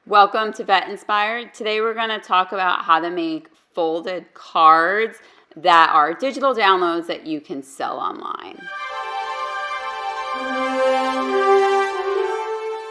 Welcome to Vet Inspired. Today we're going to talk about how to make folded cards that are digital downloads that you can sell online.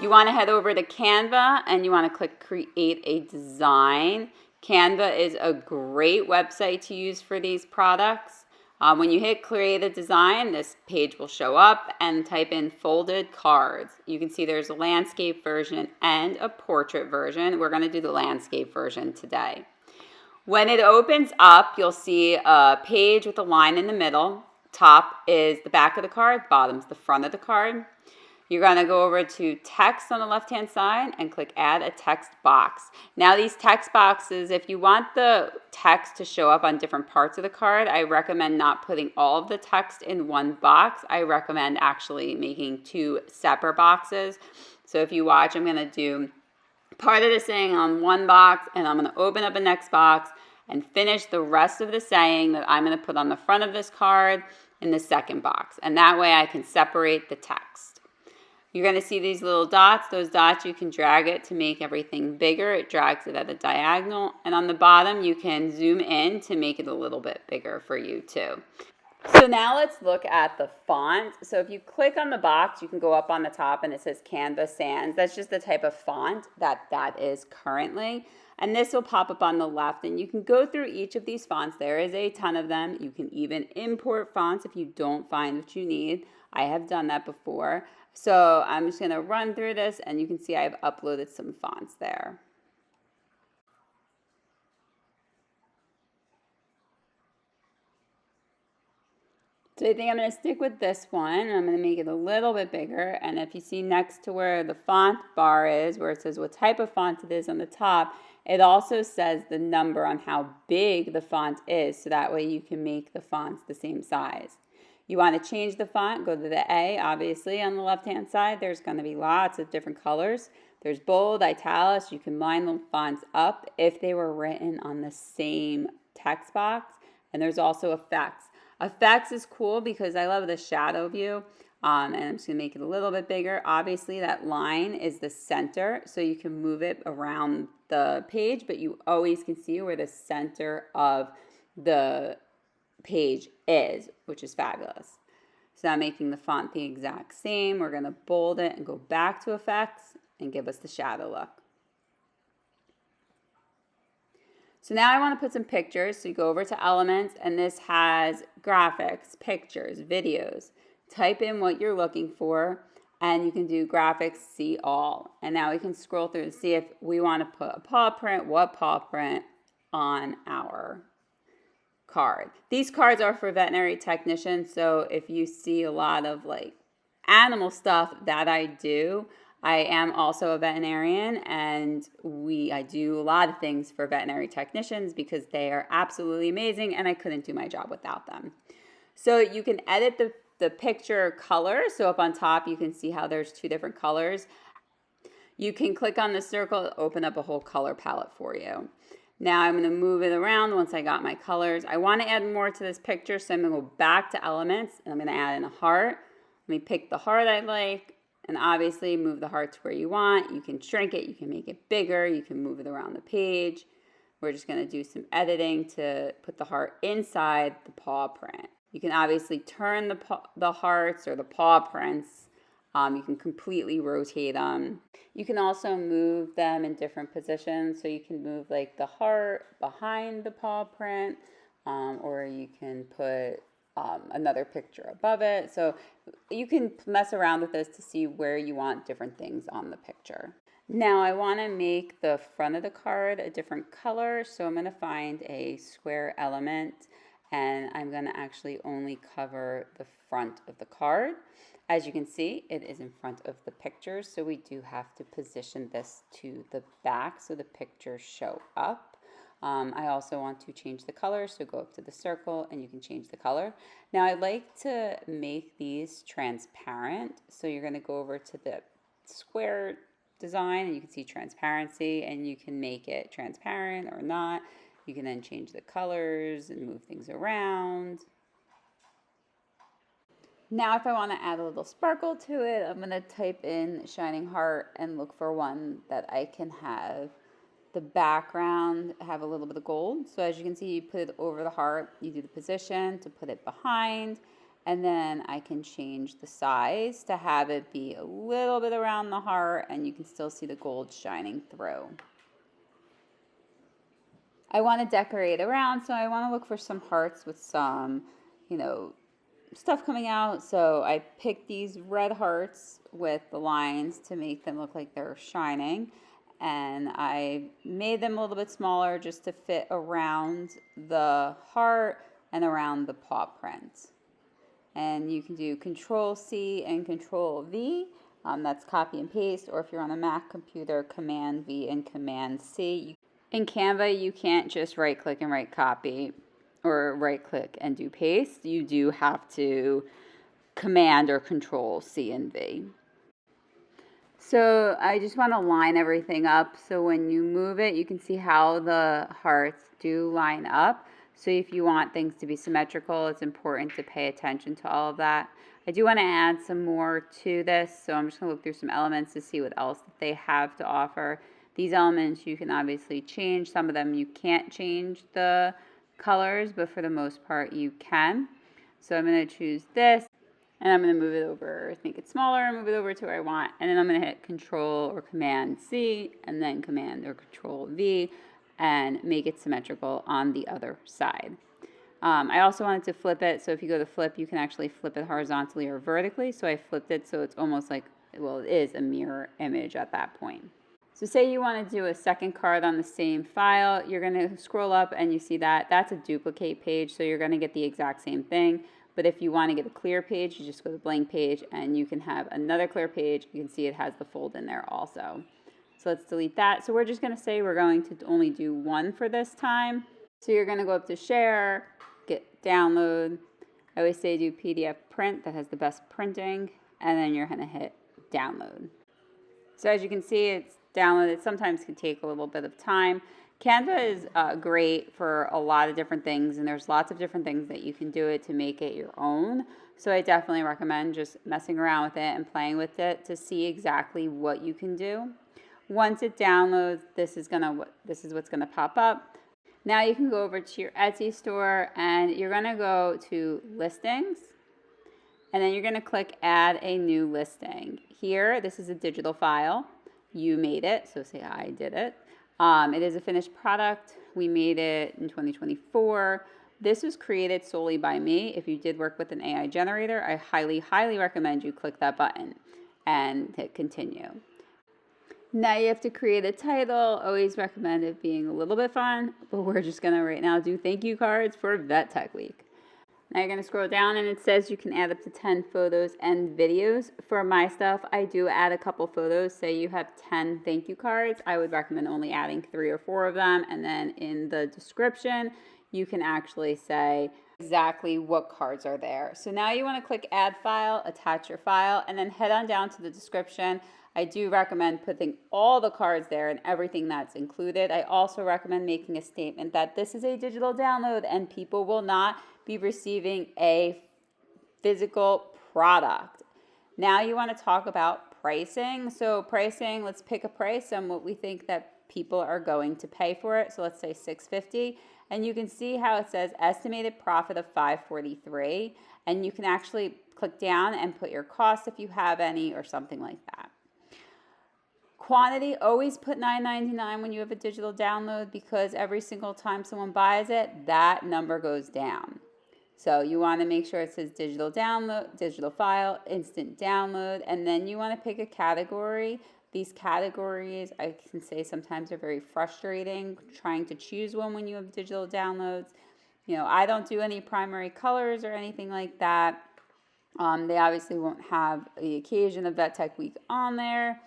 You want to head over to Canva and you want to click Create a Design. Canva is a great website to use for these products. When you hit Create a Design, this page will show up and type in folded cards. You can see there's a landscape version and a portrait version. We're going to do the landscape version today. When it opens up, you'll see a page with a line in the middle. Top is the back of the card, bottom's the front of the card. You're going to go over to text on the left-hand side and click add a text box. Now these text boxes, if you want the text to show up on different parts of the card, I recommend not putting all of the text in one box. I recommend actually making two separate boxes. So if you watch, I'm going to do part of the saying on one box and I'm going to open up the next box and finish the rest of the saying that I'm going to put on the front of this card in the second box. And that way I can separate the text. You're going to see these little dots. Those dots, you can drag it to make everything bigger. It drags it at a diagonal. And on the bottom, you can zoom in to make it a little bit bigger for you too. So now let's look at the font. So if you click on the box, you can go up on the top and it says Canva Sans. That's just the type of font that is currently. And this will pop up on the left and you can go through each of these fonts. There is a ton of them. You can even import fonts if you don't find what you need. I have done that before. So I'm just going to run through this and you can see I've uploaded some fonts there. So I think I'm going to stick with this one. I'm going to make it a little bit bigger. And if you see next to where the font bar is, where it says what type of font it is on the top, it also says the number on how big the font is. So that way you can make the fonts the same size. You want to change the font, go to the A, obviously. On the left-hand side, there's going to be lots of different colors. There's bold, italics. You can line the fonts up if they were written on the same text box. And there's also effects. Effects is cool because I love the shadow view. And I'm just going to make it a little bit bigger. Obviously, that line is the center, so you can move it around the page, but you always can see where the center of the page is, which is fabulous. So I'm making the font the exact same. We're going to bold it and go back to effects and give us the shadow look. So now I want to put some pictures. So you go over to elements and this has graphics, pictures, videos. Type in what you're looking for and you can do graphics, see all. And now we can scroll through and see if we want to put a paw print, what paw print on our card. These cards are for veterinary technicians, so if you see a lot of like animal stuff that I do, I am also a veterinarian and I do a lot of things for veterinary technicians because they are absolutely amazing and I couldn't do my job without them. So you can edit the picture color. So up on top you can see how there's two different colors. You can click on the circle, open up a whole color palette for you. Now I'm going to move it around once I got my colors. I want to add more to this picture, so I'm going to go back to elements and I'm going to add in a heart. Let me pick the heart I like and obviously move the heart to where you want. You can shrink it, you can make it bigger, you can move it around the page. We're just going to do some editing to put the heart inside the paw print. You can obviously turn the hearts or the paw prints. You can completely rotate them. You can also move them in different positions. So you can move like the heart behind the paw print, or you can put another picture above it. So you can mess around with this to see where you want different things on the picture. Now I want to make the front of the card a different color. So I'm going to find a square element and I'm going to actually only cover the front of the card. As you can see, it is in front of the pictures, so we do have to position this to the back so the pictures show up. I also want to change the color, so go up to the circle and you can change the color. Now I like to make these transparent, so you're going to go over to the square design and you can see transparency and you can make it transparent or not. You can then change the colors and move things around. Now if I want to add a little sparkle to it, I'm going to type in shining heart and look for one that I can have the background have a little bit of gold. So as you can see, you put it over the heart, you do the position to put it behind, and then I can change the size to have it be a little bit around the heart, and you can still see the gold shining through. I want to decorate around, so I want to look for some hearts with some, stuff coming out. So I picked these red hearts with the lines to make them look like they're shining. And I made them a little bit smaller just to fit around the heart and around the paw print. And you can do Control C and Control V. That's copy and paste, or if you're on a Mac computer, Command V and Command C. In Canva, you can't just right click and write copy or right click and do paste. You do have to Command or Control C and V. So I just want to line everything up so when you move it, you can see how the hearts do line up. So if you want things to be symmetrical, it's important to pay attention to all of that. I do want to add some more to this, so I'm just going to look through some elements to see what else that they have to offer. These elements you can obviously change. Some of them you can't change the colors, but for the most part you can. So I'm going to choose this, and I'm going to move it over, make it smaller, move it over to where I want, and then I'm going to hit Control or Command C, and then Command or Control V, and make it symmetrical on the other side. I also wanted to flip it, so if you go to flip, you can actually flip it horizontally or vertically, so I flipped it so it's almost like, well, it is a mirror image at that point. So say you want to do a second card on the same file, you're going to scroll up and you see that that's a duplicate page, so you're going to get the exact same thing. But if you want to get a clear page, you just go to blank page and you can have another clear page. You can see it has the fold in there also. So let's delete that. So we're just going to say we're going to only do one for this time. So you're going to go up to share, get download. I always say do PDF print, that has the best printing, and then you're going to hit download. So as you can see, it's downloaded. It sometimes can take a little bit of time. Canva is great for a lot of different things, and there's lots of different things that you can do it to make it your own. So I definitely recommend just messing around with it and playing with it to see exactly what you can do. Once it downloads, this is what's gonna pop up. Now you can go over to your Etsy store and you're gonna go to listings, and then you're gonna click add a new listing. Here, this is a digital file. You made it, so say I did it. It is a finished product. We made it in 2024. This was created solely by me. If you did work with an AI generator, I highly, highly recommend you click that button and hit continue. Now you have to create a title. Always recommend it being a little bit fun, but we're just gonna right now do thank you cards for Vet Tech Week. Now you're going to scroll down and it says you can add up to 10 photos and videos. For my stuff, I do add a couple photos. Say you have 10 thank you cards, I would recommend only adding 3 or 4 of them. And then in the description, you can actually say exactly what cards are there. So now you want to click add file, attach your file, and then head on down to the description. I do recommend putting all the cards there and everything that's included. I also recommend making a statement that this is a digital download and people will not be receiving a physical product. Now you want to talk about pricing. So pricing, let's pick a price on what we think that people are going to pay for it. So let's say $6.50, and you can see how it says estimated profit of $5.43, and you can actually click down and put your cost if you have any or something like that. Quantity, always put $9.99 when you have a digital download, because every single time someone buys it, that number goes down. So you want to make sure it says digital download, digital file, instant download, and then you want to pick a category. These categories, I can say sometimes are very frustrating trying to choose one when you have digital downloads. I don't do any primary colors or anything like that. They obviously won't have the occasion of Vet Tech Week on there.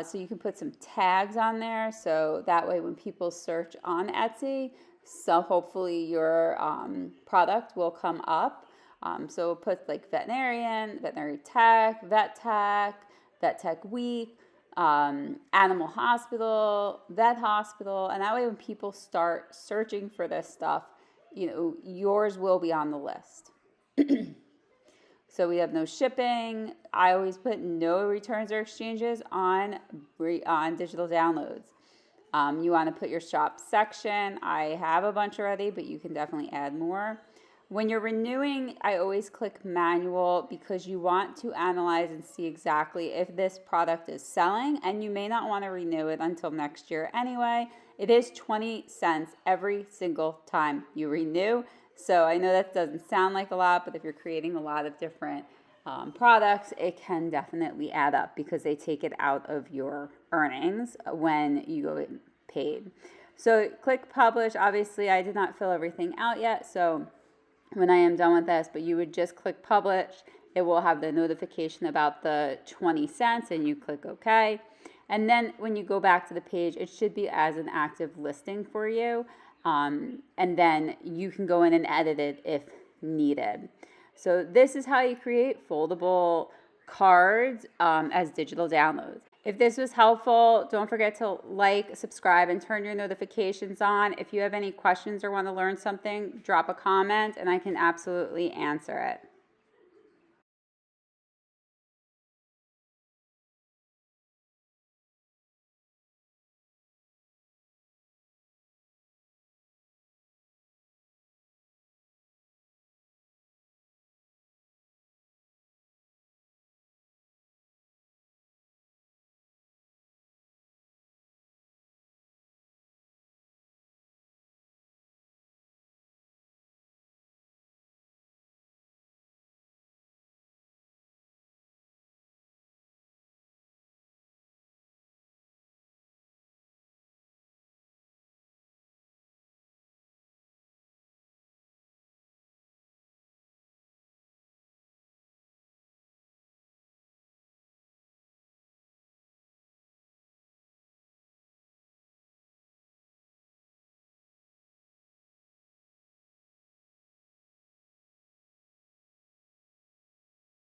So you can put some tags on there, so that way when people search on Etsy, so hopefully your product will come up. So put like veterinarian, veterinary tech, vet tech week, animal hospital, vet hospital, and that way when people start searching for this stuff, yours will be on the list. So we have no shipping. I always put no returns or exchanges on digital downloads. You want to put your shop section. I have a bunch already, but you can definitely add more. When you're renewing, I always click manual because you want to analyze and see exactly if this product is selling, and you may not want to renew it until next year anyway. It is 20 cents every single time you renew. So I know that doesn't sound like a lot, but if you're creating a lot of different products, it can definitely add up because they take it out of your earnings when you go paid. So click publish. Obviously, I did not fill everything out yet, so when I am done with this, but you would just click publish. It will have the notification about the 20 cents and you click OK. And then when you go back to the page, it should be as an active listing for you. And then you can go in and edit it if needed. So this is how you create foldable cards as digital downloads. If this was helpful, don't forget to like, subscribe, and turn your notifications on. If you have any questions or want to learn something, drop a comment and I can absolutely answer it.